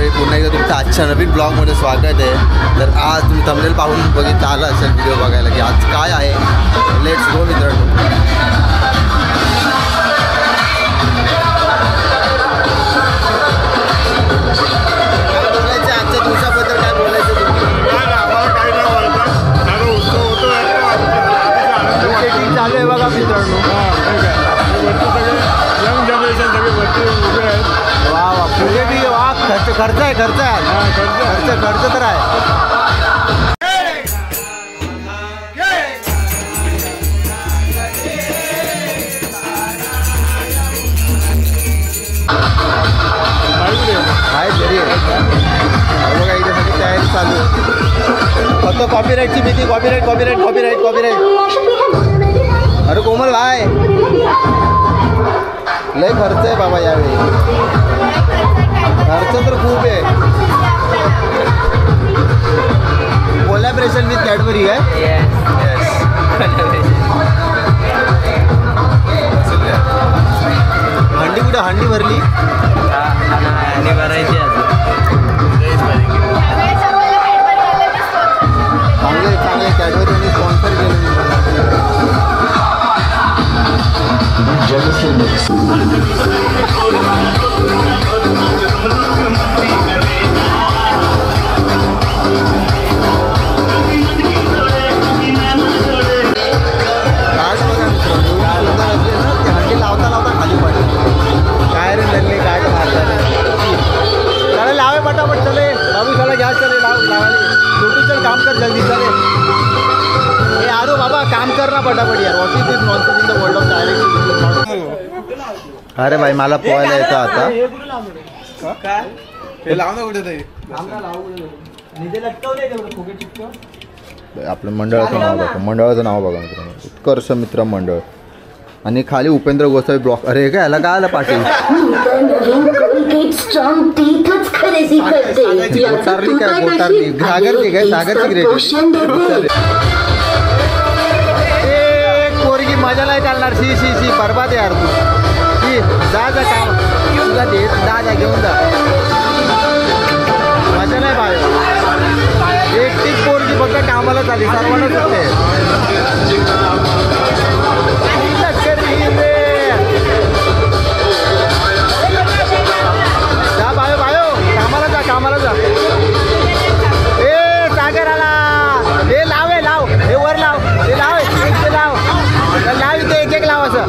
मंडळी, पुन्हा एकदा तुमचं आजच्या नवीन ब्लॉगमध्ये स्वागत आहे. तर आज तुम्ही थंबनेल पाहून बघितलं आला असेल व्हिडिओ बघायला की आज काय आहे. लेट्स गो मित्रांनो. बोलायचं आजच्या दिवसाबद्दल काय बोलायचं चालू आहे बघा मित्रांनो. यंग जनरेशन सगळे वरती उभे आहेत. वा वा पुढे बी वा खर्च आहे खर्च तर आहे. बघा इथे सगळी तयारी चालू आहे. फक्त कॉपीराईटची भीती. कॉपीराईट. अरे कोमल भाई लय खर्च आहे बाबा यावेळी. खर्च तर खूप आहे. कोलॅबरेशन विथ कॅडबरी आहे. हंडी कुठे हंडी भरली भरायची चांगले कॅडबरीने स्पॉन्सर केलं. हंडी लावता खाली पडली. काय रे नल्ले काय मारता लावे पटापट चले बाबू साला गॅस चले लावाले छोटू चल काम कर जल्दी चले. हे आरो बाबा काम कर ना पटापट यार. What is this nonsense in the world of direct. अरे भाई मला पोहायला येतं आता. आपलं मंडळाचं नाव बघा मित्रांनो. उत्कर्ष मित्र मंडळ आणि खाली उपेंद्र गोसावी ब्लॉक. अरे काय याला काय आलं पाटील गोटारली घागरची ग्रेट. पोरगी मजा नाही चालणार. शी बरबाद यार तू. जा काम तुला दे. जा घेऊन जा. मजा नाही बाय. एकटीच पोरगी फक्त कामाला चालली. सर्वांना सुटते. जा बायो कामाला जा. ए सागर आला. हे लाव हे वर लाव. हे लाव इथे एक लाव असं.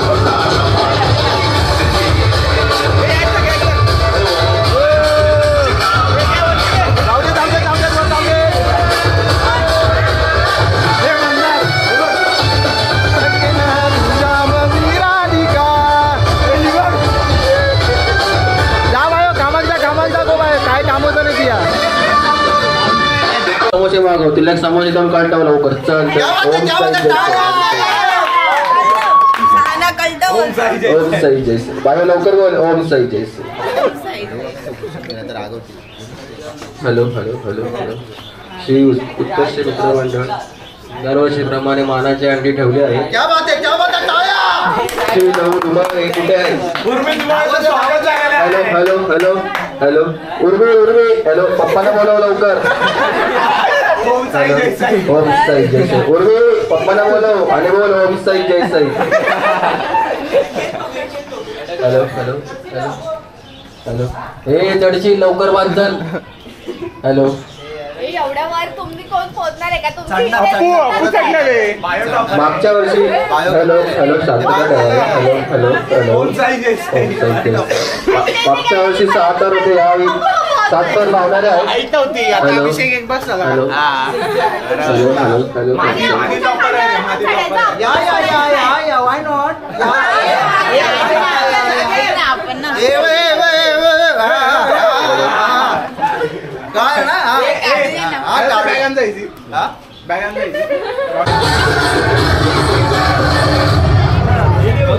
समोसे मागव. तिला समोसे जाऊन काढताव लवकर. चल ओम साई जैसे बाबा लवकर बोल. ओम साई जैसे. हॅलो श्री उत्कर्ष मित्र मंडळ दरवर्षीप्रमाणे मानाची अंडी ठेवली आहे. श्री कुठे आहे. हॅलो उर्मी हॅलो पप्पाला बोलाव लवकर. ओम साई जैसे. उर्मी पप्पाला बोलव आणि बोल ओम साई जैसे. हॅलो हे चढशी लवकर वाजल. हॅलो एवढ्या वर तुम्ही कोण पोहोचणार आहे का तुम्ही. मागच्या वर्षी मागच्या वर्षी 7 होते. यावेळी 7 वर लावणारे आहेत.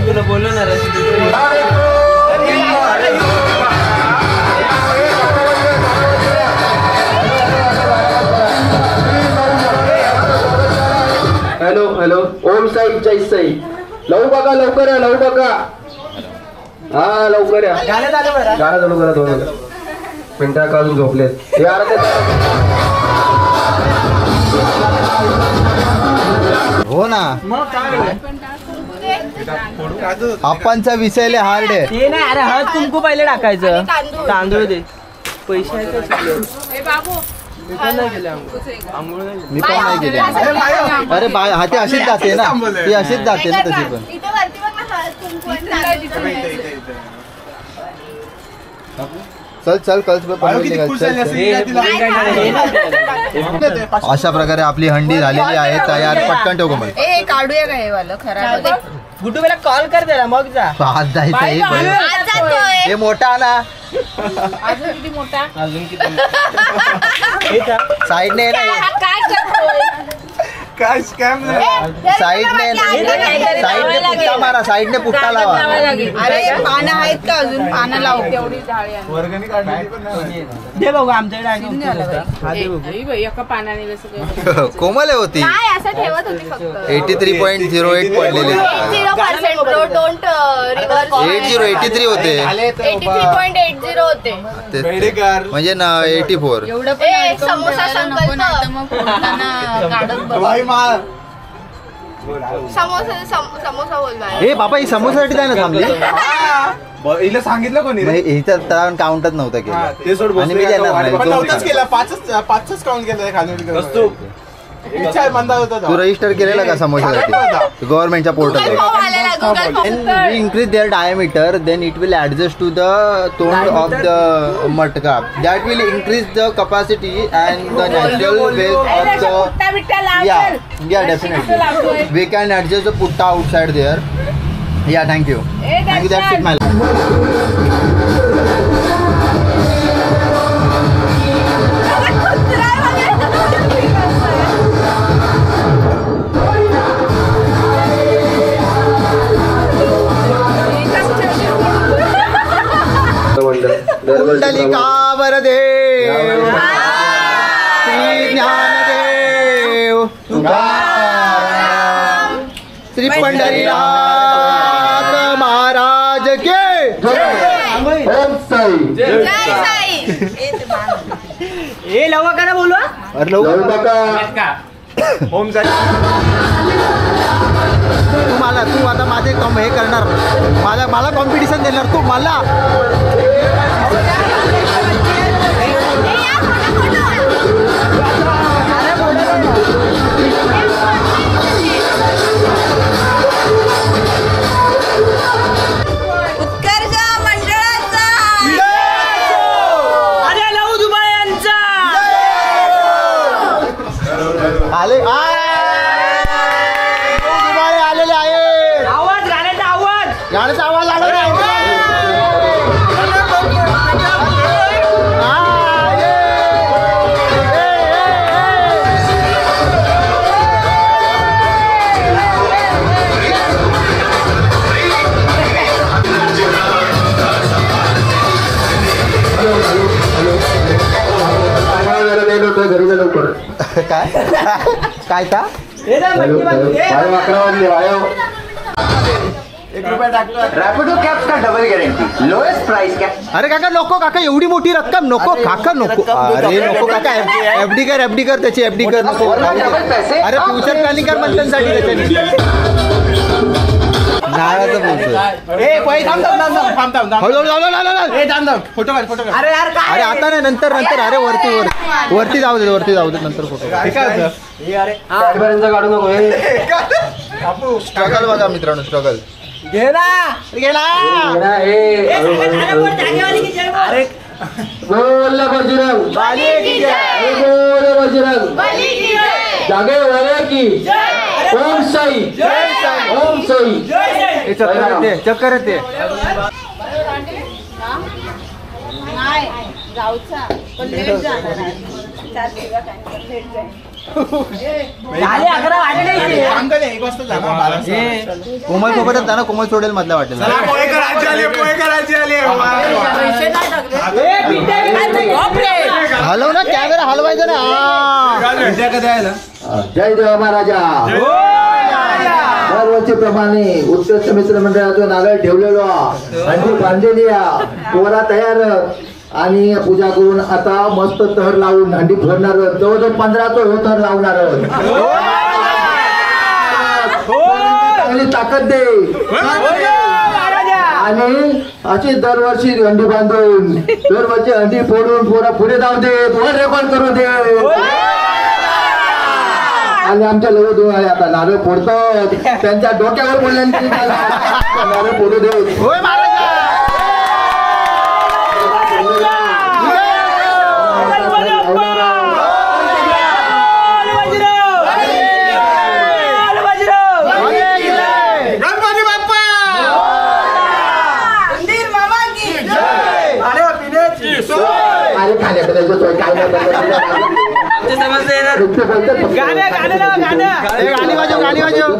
तुला बोललो ना हॅलो ओम साई जय साई. लवू बघा लवकर या. हा लवकर या. गाणं चालू करा. 2 पिंट्या काढून झोपलेत हे आरते हो ना आपणचा विषय हार्ड आहे. ते नाही अरे हळद कुंकू पहिले टाकायचं. आणि तांदूळ. तांदूळ दे. पैसे आहेत का सगळे? मी पण नाही केले आंघोळ नाही केली. मी पण नाही गेले. अरे बाय हा ते अशीच जाते ना ती अशीच जाते ना तशी पण. इथे वरती बघ ना हळद कुंकू आणि तांदूळ. चल चल कल्स अशा प्रकारे आपली हंडी झालेली आहे तयार. पटकन ठेवू मग ए काढूया का हे वालं खराब गुड्डू मला कॉल कर त्याला मग जा. आज जायचं आज जातोय. हे मोठा ना अजून किती मोठा अजून किती साईडने काय करतोय काय स्कॅम साईडने पुट्टा मारा साईडने पुट्टा लावा. अरे पानं आहेत का अजून पानं लावू तेवढी झाडे वर्गणी काढण्याची पण नाही. दे बघू आमच्याकडे आहे का? एका पानाने कसं कोमल आहे होती काय असं ठेवत होती फक्त 83.08 पडलेले 80% ब्रो डोंट रिव्हर्स 83 होते 83.80 होते बेडेकर. म्हणजे ना 84. ए समोसा संकल्प भाई मार समोसा बोल बाय हे बाबा ही समोसाठी जाय ना थांबली. हिला सांगितलं कोणी रे? हिचं काउंटच नव्हतं हा, केलं ते सोड आणि मी देणार नाही. पण नव्हताच केला पाचच काउंट केलं खाली इच्छा आहे मंदा होता तू रजिस्टर केलेला का समोसाठी गव्हर्नमेंटच्या portal increase their diameter then it will adjust to the tone of the matka that will increase the capacity and the natural weight of the yeah definitely we can adjust the putta outside there. Yeah, thank you that's it my कुंडलिका वरदेव श्री ज्ञानदेव तुकाराम श्री पंढरीनाथ महाराज के ओम साई जय साई ए लवा का ना बोलवा. अरे लवकर जाऊ नका. होम साई तू आता माझे हे करणार मला कॉम्पिटिशन देणार तू मला उत्कर्ष मंडळाचा अरे लव दुबळ्यांचा आले आलेले आहेत. आवाज गाण्याचा आवाज. गाण्याचा आवाज आला नाही. घरी जा लवकर. काय काय का हे ना हॅलो, मटकी बांधून दे. 11 वाजले आयो. रॅपिडो कॅप्स का double guarantee lowest price cap. अरे काका नको काका एवढी मोठी रक्कम नको काका नको अरे नको काका एफडी कर त्याची एफडी कर नको अरे फ्युचर प्लॅनिंग कर मंथनसाठी त्याच्यानी नाळाचं बोलतोय हळूहळू फोटो काढ अरे यार काय अरे आता नाही नंतर अरे वरती जाऊ दे नंतर फोटो कॅडबरीचं काढू नको हे. स्ट्रगल बघा मित्रांनो स्ट्रगल घे ना. गेला हे, अरे बोल बजरंग बाली की जय. बोल बजरंग बली की जय. जागे वाले की ओम साई ओम साई. चक्कर येते नाही जाऊचा पण लेट जाणार आहे. चार दिवस आहे, पण लेट जाईल. झाले 11 वाजले इथे. एक वाजता जाणार कोमल सोबतच जा ना कोमल सोडेल मधल्या वाटेल पोहेकर आजी आले ए, पिठे बापरे. हलव ना कॅमेरा हलवायचं ना जय देव महाराजा. दरवर्षीप्रमाणे उत्कृष्ट मित्र मंडळातून नारळ ठेवलेलो हंडी बांधलेली पोरा तयार आणि पूजा करून आता मस्त तहर लावून हंडी फोडणार जवळजवळ 15 थर लावणार चांगली ताकद दे आणि अशी दरवर्षी हंडी बांधून दरवर्षी हंडी फोडून पोरा पुढे जाऊ दे पोर रेकॉर्ड करू दे आणि आमच्या लव आता नारळ फोडतात त्यांच्या डोक्यावर बोलल्याने नारळ फोडू दे अरे खाण्यापिण्याचं सोय काय गाणी वाजव गाणी वाजव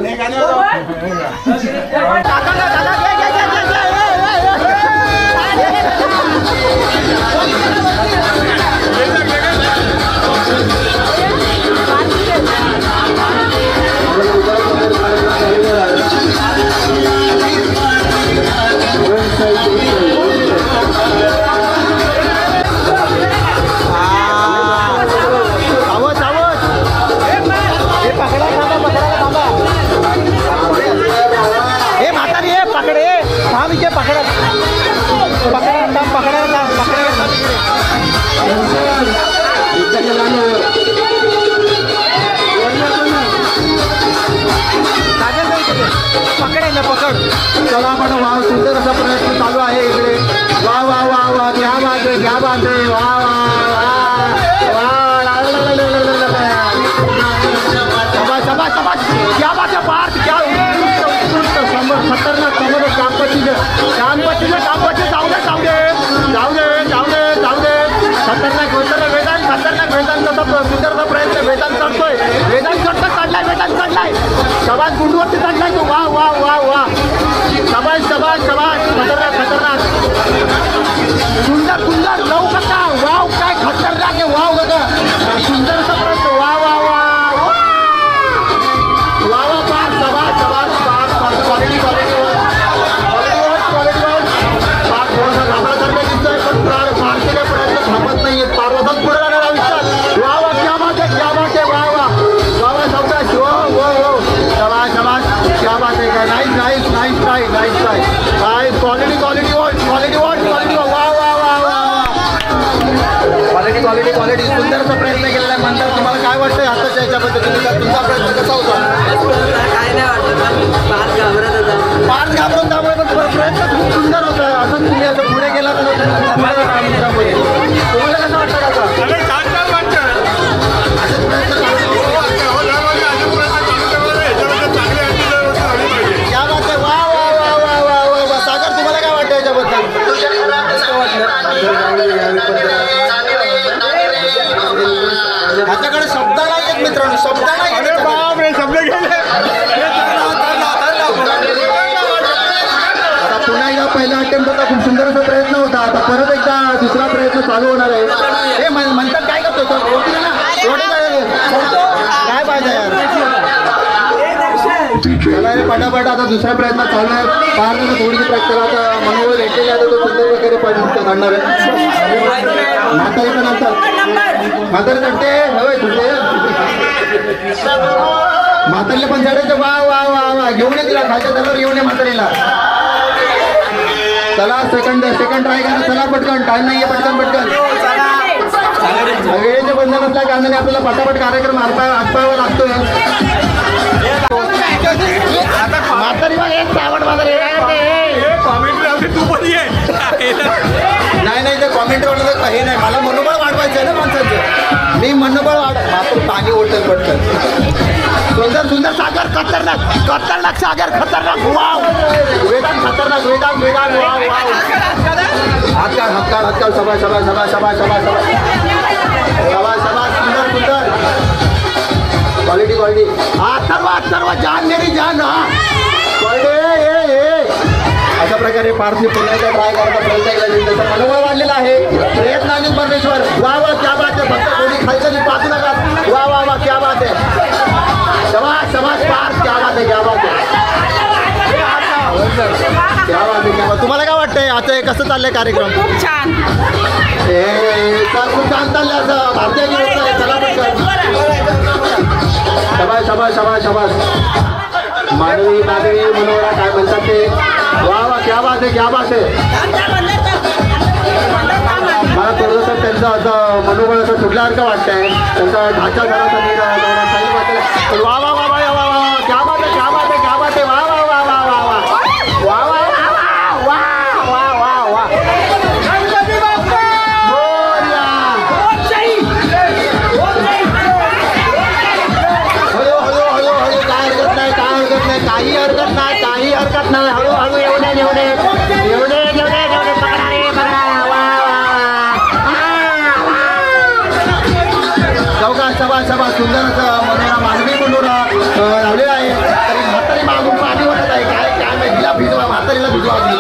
पकड चला आपण वाव सुंदर असा प्रयत्न चालू आहे इकडे वा वा वा वा घ्या बांधे घ्या बांधे वा वा क्या बात है पार्थ क्या खतरनाक समोर कामपतीचं जाऊ दे खतरनाक वेदांत तसा सुंदरचा प्रयत्न वेदांत चढतोय वेदांत चढलाय शबाज गुंडवरती चढलाय तो वा वा वा वा शबाज खतरनाक सुंदर लव कसा वाव काय खतरनाक आहे वाव बघा सुंदरचा प्रयत्न वा वा वा क्वालिटी सुंदरचा प्रयत्न केलेला आहे म्हणतात तुम्हाला काय वाटतं आताच्या याच्या पद्धतीने तुमचा प्रयत्न कसा होता काय नाही वाटत फार घाबरून त्यामुळे पण प्रयत्न खूप सुंदर होता असं तुम्ही असं पुढे गेला तुम्हाला कसं वाटतं क्या बात आहे वा वा वा वा वा वा सागर तुम्हाला काय वाटतं याच्याबद्दल ह्याच्याकडे शब्द नाही आहेत मित्रांनो शब्द नाही शब्द गेले आता पुन्हा एकदा पहिला अटेम्प्ट होता खूप सुंदर असा प्रयत्न होता आता परत एकदा दुसरा प्रयत्न चालू होणार आहे हे म्हणतात काय करतो काय पाहिजे यार चला रे पटापट आता दुसरा प्रयत्न चालू आहे फार थोडीशी प्रॅक्टिस आता मनोबल भेटलेला आहे तो सुंदर वगैरे पण काढणार आहे म्हातारी पण असतात म्हातारी चढते हवे तुझे म्हातारीला पण चढायचं वा वा वा वा घेऊन ये तिला खायच्या त्यावर घेऊन ये म्हातारीला चला सेकंड ट्राय करा चला पटकन टाइम नाहीये पटकन वेळेचे बंधन असल्या कारणाने आपल्याला पटापट कार्यक्रम आटपावा लागतोय म्हातारी बघ एक सावड म्हातारी नाही ते कॉमेंट वाढलं हे नाही मला मनोबळ वाढवायचं आहे ना माणसाचं मी मनोबळ मात्र पाणी ओढतं पटकन सुंदर सागर खतरनाक सागर खतरनाक वाव वेदांत खतरनाक वेदांत वाव हात काढ सभा सुंदर क्वालिटी सर्व जान मेरी जान हा क्वालिटी अशा प्रकारे पार्थने पुन्हा ट्राय करायचा प्रयत्न केला त्याचा मनोबळ वाढलेला आहे प्रयत्न आणि परमेश्वर वा क्या बात आहे फक्त कोणी खायचं पाहू नका वा क्या बात आहे समाज पार्थ क्या बात आहे क्या बात आहे, क्या बात. तुम्हाला काय वाटतंय आता हे कसं चाललंय कार्यक्रम? खूप छान. खूप छान चाललंय असं भारतीय गीत आहे. चला शाबास शाबास शाबास शाबास. मानवी मनोहरा काय म्हणतात ते. वा वा, क्या बात आहे, क्या बात आहे. मला थोडंसं त्यांचं असं मनोबळ असं सुटल्यासारखं वाटतंय. त्यांचा ढाचा जरा कमी साई वाटतं. वा वा वा वा वा वा, क्या बात आहे, क्या बात आहे, क्या बात आहे. वा वा वा वा वा वा वा वा वा वा वा वा. गणपती बाप्पा मोरया. हळू हळू हळू हळू, काय हरकत नाही, काय हरकत नाही, काही हरकत नाही, काही हरकत नाही. हळू हळू येऊ दे, येऊ दे, येऊ दे, येऊ दे, येऊ दे. पकडा रे, पकडा. सभा सभा सुंदर असं मनोरा मानवी मनोरा लावलेला आहे. तरी म्हातारी मागून पाणी वाटत आहे. काय काय माहिती, तिला भिजवा, म्हातारीला भिजवा आधी,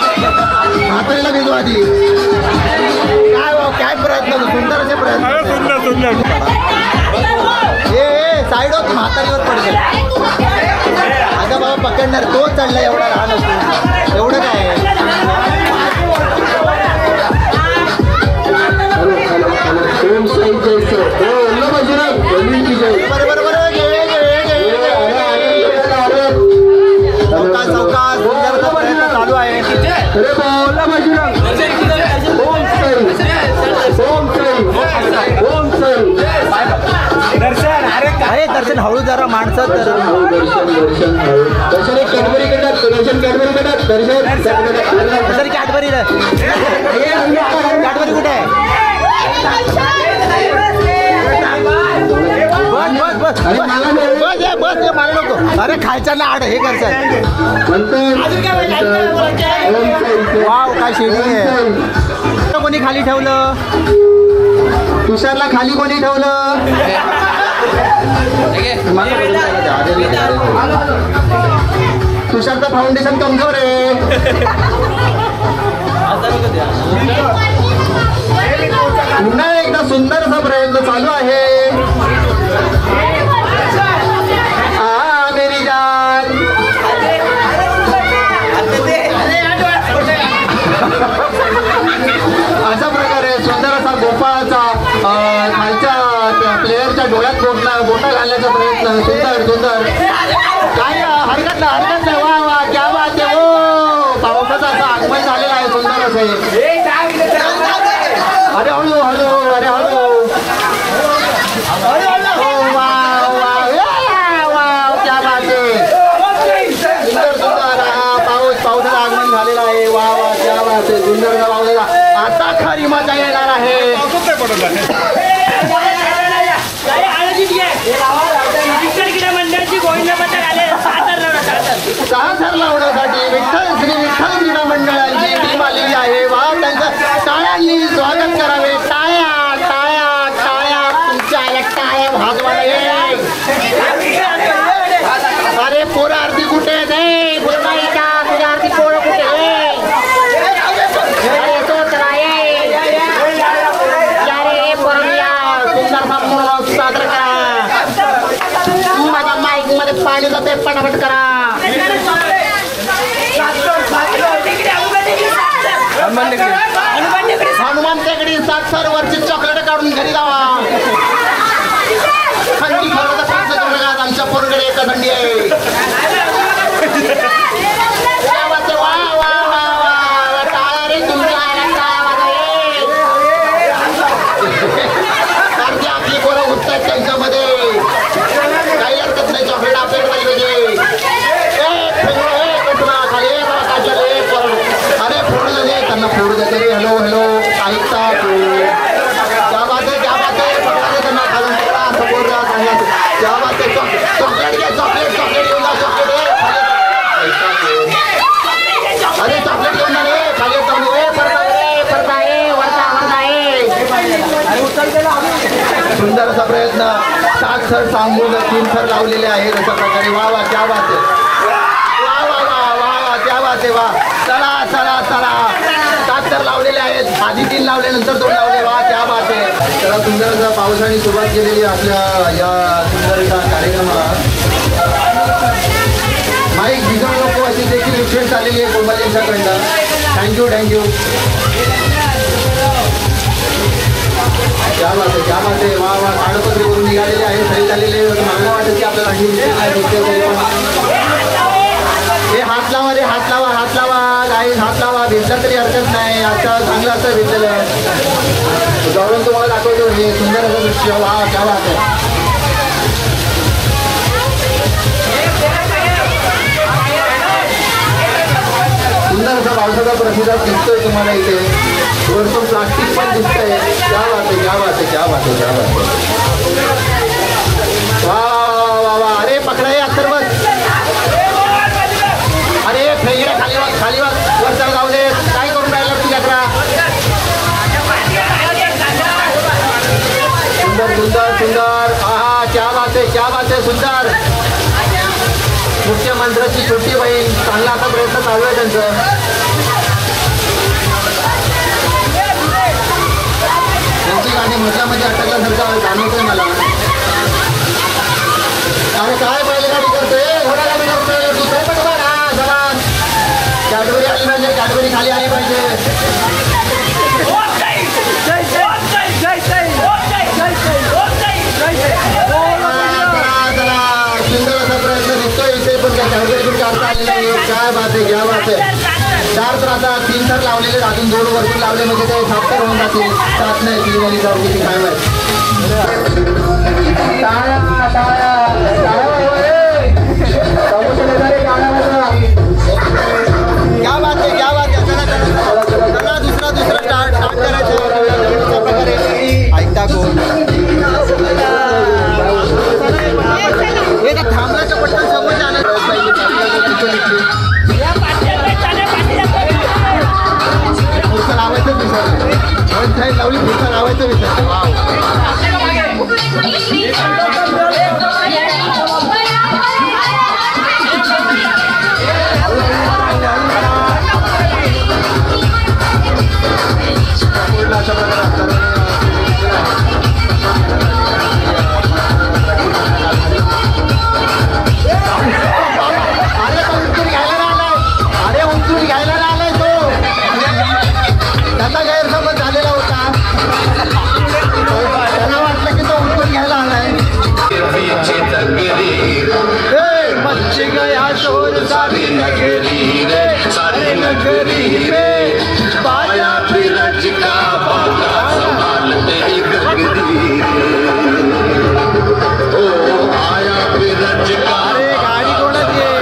म्हातारीला भिजवा आधी. काय प्रयत्न, सुंदर असे प्रयत्न. सुंदर हे साईड होत म्हातारीवर पडते. अगं बाबा पकडणार, तो चढला एवढा लहान असतो. एवढं काय चौकात सुंदरचा प्रयत्न चालू आहे. अरे दर्शन हळू जरा माणसं. दर्शन कॅडबरी करतात, दर्शन कॅडबरी करतात, दर्शन कॅडबरी कॅडबरी कुठे आहे? बस बस बस बस बस, मला नको. अरे खायच्या ना आड हे करतात. वाव, काय शेडिंग आहे. कोणी खाली ठेवलं? तुषारला खाली कोणी ठेवलं? तुषारचं फाउंडेशन कमजोर आहे. पुन्हा एकदा सुंदरसा प्रयत्न चालू आहे. मेरी जान. अशा प्रकारे सुंदर असा गोपाळाचा खालच्या प्लेयरच्या डोळ्यात गोटा घालण्याचा प्रयत्न. सुंदर सुंदर, काय हरकत नाही. वा वा, क्या बात आहे. हो, पावसाचं असं आगमन झालेलं आहे सुंदर असे. अरे हळू हळू, अरे हळू. पावसाचं आगमन झालेलं आहे. वा वा, क्या बात आहे. सुंदर पावसाचा आता खरी मजा येणार आहे. सासर लावण्यासाठी विठ्ठल श्री विठ्ठल क्रीडा मंडळाची टीम आलेली आहे. वा, त्यांचं टाळ्यांनी स्वागत करावे. टाळ्या टाळ्या टाळ्या, तुमच्या टाळ्या भाजवायला ये. अरे पोरं आरती कुठे आहे? तुझ्या आरती पोरं कुठे आहे? सादर करा. माझ्या माईक मध्ये पाणी जाते, पटापट करा. हनुमान टेकडी 7 वरची चॉकलेट काढून घरी जावा. थंडी खरं आमच्या पोरकडे एक थंडी आहे. वा वा वा वा, टाळा रे तुमच्या आपली पोरं उठतात त्यांच्यामध्ये. काही हरकत नाही, चॉकलेट आपल्याला पाहिजे. अरे फोडू दे त्यांना, फोडू दे तरी. हॅलो हॅलो, ऐकता त्या बात आहे, त्या बात आहे. पकडा दे त्यांना, खालून पकडा, असं बोल रहा सांगा. त्या बात आहे. चॉकलेट घ्या, चॉकलेट चॉकलेट घेऊन जा. चॉकलेट अरे चॉकलेट घेऊन जा रे. खाली सुंदर असा प्रयत्न. 7 थर सांगून 3 थर लावलेले आहेत अशा प्रकारे. वा वा, क्या बात आहे. वा वा वा वा वा, क्या बात आहे. वा, चला चला चला. 7 थर लावलेले आहेत. आधी 3 लावले, नंतर 2 लावले. वा, क्या बात आहे. त्याला सुंदर असा पावसाने सुरुवात केलेली आपल्या या सुंदर अशा कार्यक्रमाला. माईक भिजवू नको अशी देखील गिफ्ट आलेली आहे कोमल यांच्याकडनं. Thank you thank you. क्या बात आहे वा वा. कागदपत्रेवरून निघालेले आहे, सही झालेले. मला वाटत की आपल्याला हे हात लावा रे, हात लावा काही हात लावा. भेटलं तरी हरकत नाही. आता चांगलं असं भेटलेलं आहे. जवळून तुम्हाला दाखवतो हे सुंदर असं दृश्य. वा क्या बात आहे. सुंदर असा पावसाचा प्रतिसाद दिसतोय तुम्हाला इथे. वरतून प्लास्टिक पण दिसतंय. क्या बात आहे. वा वा वा. अरे पकडा हे अथर्व. अरे फेगडे खाली वाग वर जाऊ दे. काय करून राहिला तू यात्रा. सुंदर. हा क्या बात आहे. सुंदर. मुख्यमंत्र्याची छोटी बहीण. चांगला आता प्रयत्न चालू आहे त्यांचं. त्यांची गाणी म्हटल्यामध्ये अटकल्यासारखं जाणवतोय मला. अरे काय बैलगाडी करतोय, घोडागाडी करतोय. दुसरे पण बघा जरा. कॅडबरी आली पाहिजे, कॅडबरी खाली आली पाहिजे. सुंदर असा प्रयत्न दिसतोय इथे पण त्या कॅडबरी काढता आलेला आहे. काय बात आहे. 4 तर आता 3 तर लावलेले. अजून 2 वरतून लावले म्हणजे ते 7 तर होऊन जातील. 7 नाही 3 वाली जाऊ किती काय माहिती. क्या बात आहे. चला दुसरा स्टार्ट करायचं प्रकारे. ऐकता कोण हे थांबण्याचं पटकन समज आलं. पुढचं लावायचं विसरलं. वन साईड लावली, पुढचं लावायचं विसरलं. वाव. अशा प्रकारे असतात. उंचून घ्यायला आलाय तो. त्याचा गैरसमज झालेला होता. त्याला वाटलं की तो उंचून घ्यायला आलाय. मच गया शोर सारी नगरी रे, सारी नगरी रे. बाजा फिरज का बाजा संभालते गगरी ओ आया फिरज का. अरे गाडी कोणाची आहे.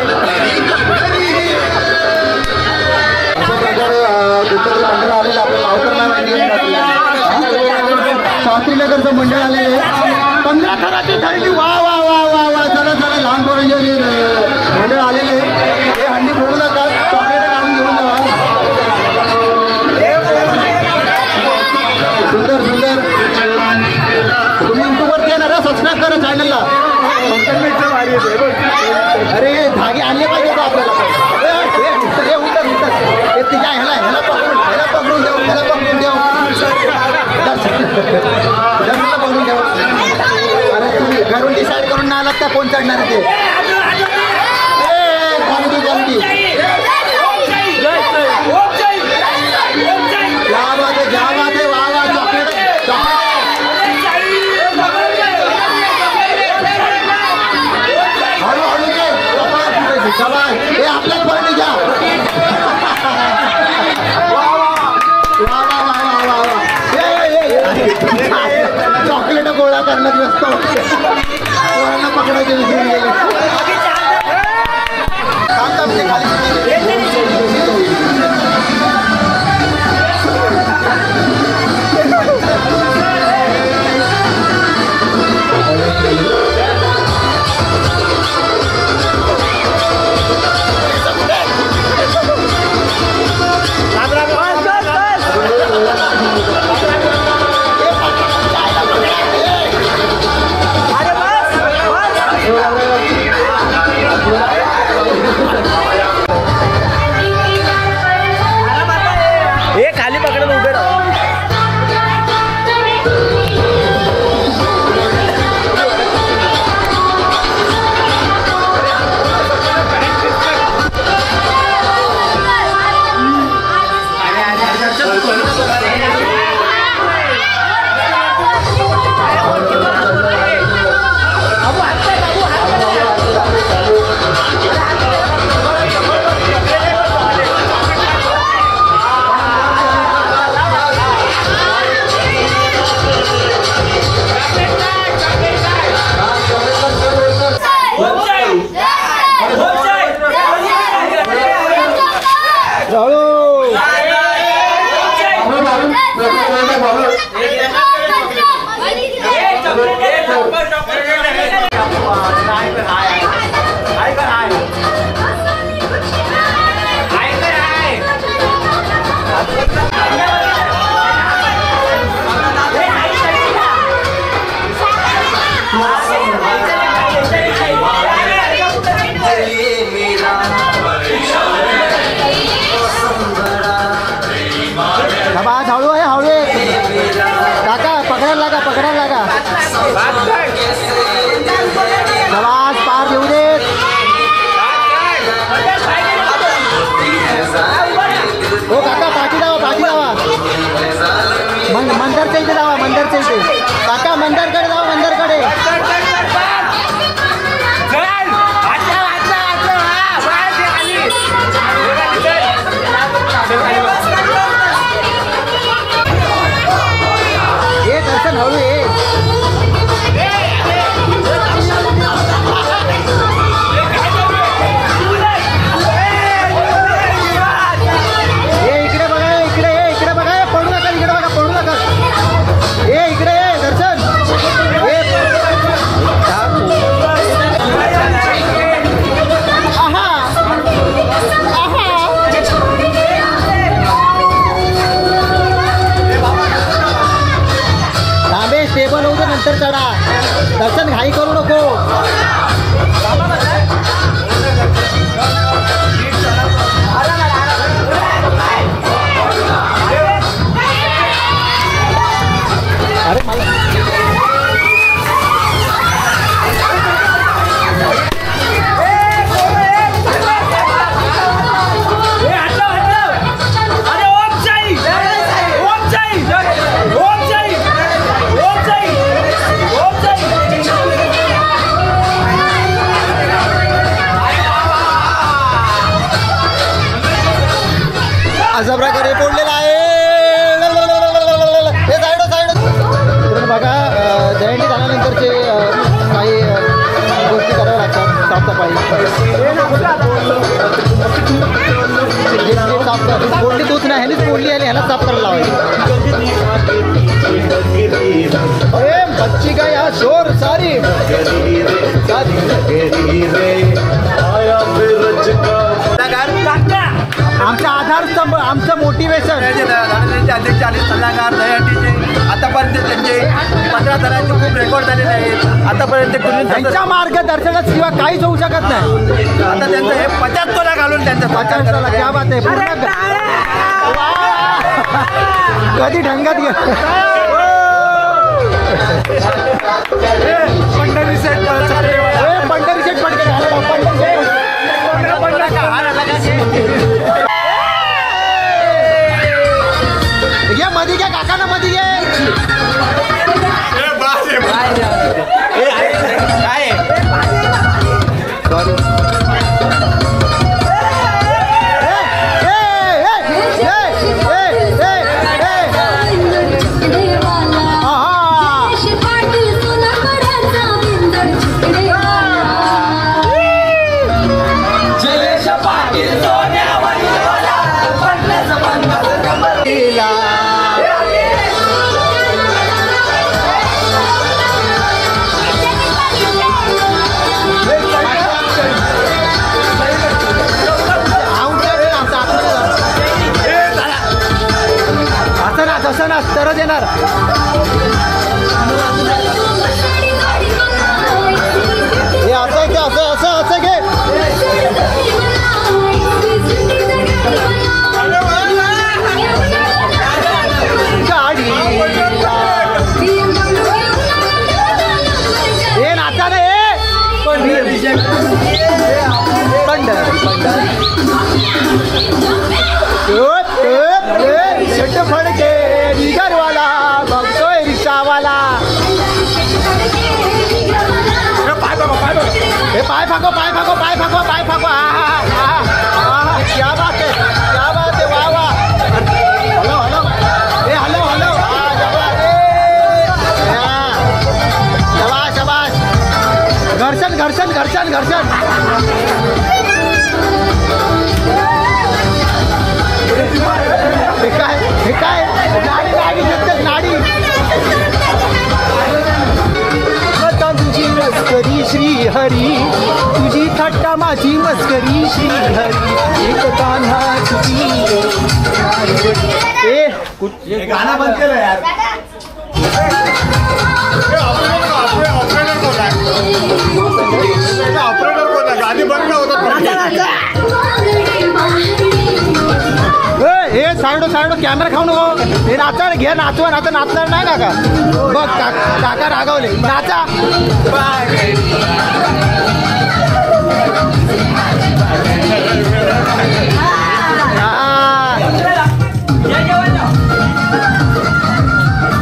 शास्त्रीनगरचं मंडळ आलेलं आहे. 15 थराची थंडी. वा चला लहान पोरांचे मंडळ आलेले. हे हंडी फोडू नका. चॉकलेट काढून घेऊन जावा. सुंदर. तुम्ही युट्यूबवरती येणार सबस्क्राईब करा चॅनलला. अरे धागे आणले पाहिजे आपल्याला. ह्याला पकडून देऊ. पकडून देऊ. अरे तुम्ही घरून डिसाईड करून ना आलात का कोण चढणार आहे ते. क्वालिटी क्या बात आहे. वा चॉकलेट. हळू हे आपल्याच पार्टी घ्या. चॉकलेट गोळा करण्यात व्यस्त होते. पोरांना पकडायचे विसरून गेले. पकडायला लागा प्रवास पार घेऊ देत हो काका पाठी लावा मंदिरच्या इथे जावा मंदिरच्या इथे काका मंदिरकडे जावा मंदिरकडे ये दर्शन हळू ये स्टेबल होऊ दे नंतर चढा दर्शन घाई करू नको अरे मला अशा प्रकारे पडलेला आहे हे साईड बघा दहीहंडी झाल्यानंतरचे काही गोष्टी कराव्या लागतात साफसफाई पोडली तूच नाही ह्यानीच पोडली आणि ह्याला साफ करायला लावायची बच्ची का या शोर सारी आमचा आधारस्तंभ आमचं मोटिवेशन अध्यक्ष आले सल्लागार दहीहंडीचे आतापर्यंत त्यांचे 15 जणांचे खूप रेकॉर्ड झालेले आहेत आतापर्यंत त्यांच्या मार्गदर्शनाशिवाय काहीच होऊ शकत नाही आता त्यांचं हे 75ला घालून त्यांचं 75ला क्या बात आहे पूर्ण कधी ढंगात पंढरी सेट पडके घ्या मध्ये घ्या काकांना मध्ये घे तरच येणार हे असं असं घे गाडी हे नाचा रे पंढर शट फडके बिगरवाला बघतोय रिक्षावाला. हे पाय फाको पाय फाको पाय फाको पाय फाको. क्या बात आहे क्या बात आहे. वा वा. हॅलो हॅलो ए हॅलो हॅलो. शबाश शबाश. घर्षण घर्षण घर्षण घर्षण. हे काय नाडी नाडी घेतलं नाडी. तुझी मस्करी श्री हरी तुझी थट्टा माझी मस्करी श्री हरी एक कान्हा तुझी. ए गाणं बंद केलं यार. ऑपरेटर कोण आहे गाणी बंद का होतात. हे साईडो साईडो कॅमेरा खाऊ नको. हे नाचा घे नाचवा नाचा नाचणार नाही काका. बघ काका रागावले नाचा.